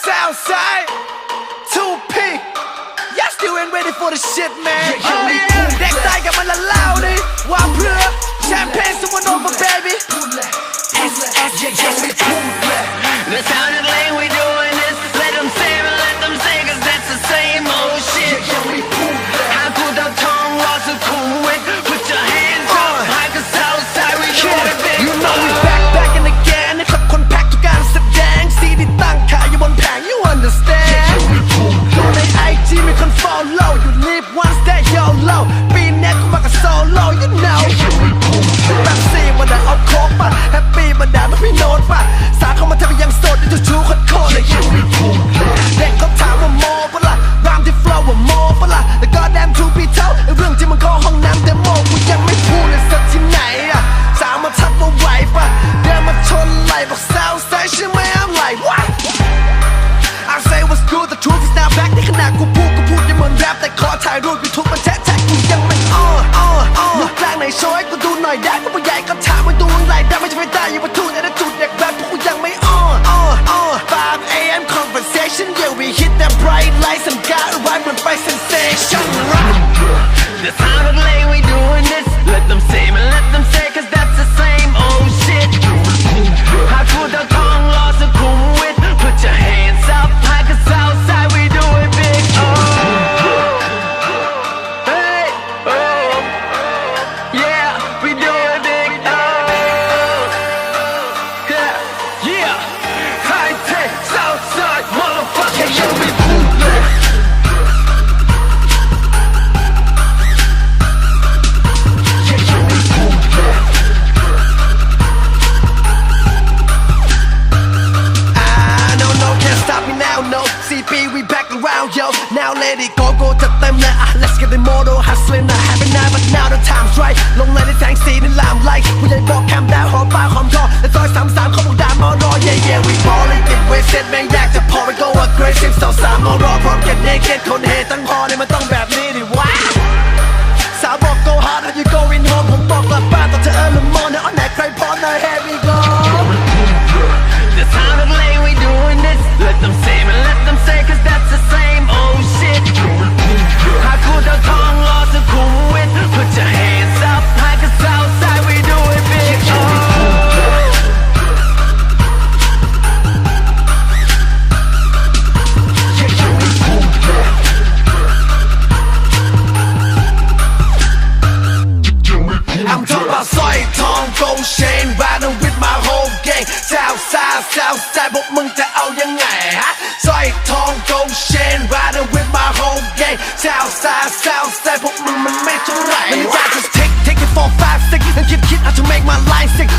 Southside, Twopee. Y'all still ain't ready for the shit, man.เด็กใต้กับมันละเล่าดิว่าเพื่อแชมเปญ someone over baby. The sound of lane we doing this. Let them say it, let them say, 'cause that's the same old shit. How could the tongue lost a cool wit? Put your hands up high, 'cause Southside we do it big. You know we back and again นะครับคนแพ็คทุกการแสดงซีดีตั้งขายอยู่บนแผง you understand ใน IG มีคน follow you live once that YOLO ปีนี้กูมากับ solo you know แบบซีมันด่าเอาโคกป่ะแฮปปี้มันด่าต้องพี่โน้ตป่ะสาเข้ามาทำยังโสดจะชูโคตรเลยเด็กเขาถามว่าโมปะล่ะรามที่ flow ว่าโมปะล่ะแต่ก็แดมทูพีเท่าเรื่องที่มันเข้าห้องน้ำเดโมกูยังไม่พูดเลยสักที่ไหนอะสาวมาทักว่าไหวป่ะเดินมาชนไหลบอก Southside ใช่ไหม I'm like what I say what's good the truth is now back ในขณะกูพูดยังเหมือนแรปแต่ขอถ่ายรูปยูทูบมันแชะกูยังไม่ลูกกลางในโชว์ให้กูดูหน่อยได้ผู้ใหญ่ก็ถามว่าดูอะไรได้ไม่ใช่ไม่ได้อย่ามาทูดแต่จุดเด็กแบบพวกกูยังไม่5 AM conversation yeah we hit that bright lights and got right มันไป sensation The sound of lane we doing this. Let them say it, let them say, 'cause that's the same old shit. How could the tongue lost a cool wit? Put your hands up high, 'cause Southside we do it big. Oh, hey, oh, yeah, we do it big. Oh, yeah, high tech Southside, motherfucker, yo, we bootleg. No CP we back around yo now let it go จัดเต็มเลย let's get the model hustling I haven't now but now the time's right ลงเลยในแสงสีในลามไลท์ผู้ใหญ่บอกแคมดาวหอมปลาหอมทอและซอย33เขาบอกด่ามอรอ yeah we ballin' get wasted แม่งอยากจะพอไป go aggressive สาวๆมารอพร้อม get naked คนเฮตั้งพอเนี่ยมันต้องแบบนี้ดิวะสาวบอก go hard and you going home ผมบอกกลับบ้านตอนเธอละมอนเนี่ยเอาไหนใครพร้อมหน่อย here we go The sound of lane we doing this. Let them say it, let them say, 'cause that's the same old shit. How could the tongue lost a cool wit? Put your hands up high, 'cause Southside we do it big. Oh. I'm talking about สร้อยทอง gold chain riding with my whole gang Southside พวกมึงจะเอายังไงฮะสร้อยทอง gold chain riding with my whole gang Southside พวกมึงมันไม่เท่าไหร่มันอยากจะ take it 4 5 6 and keep how to make my line sick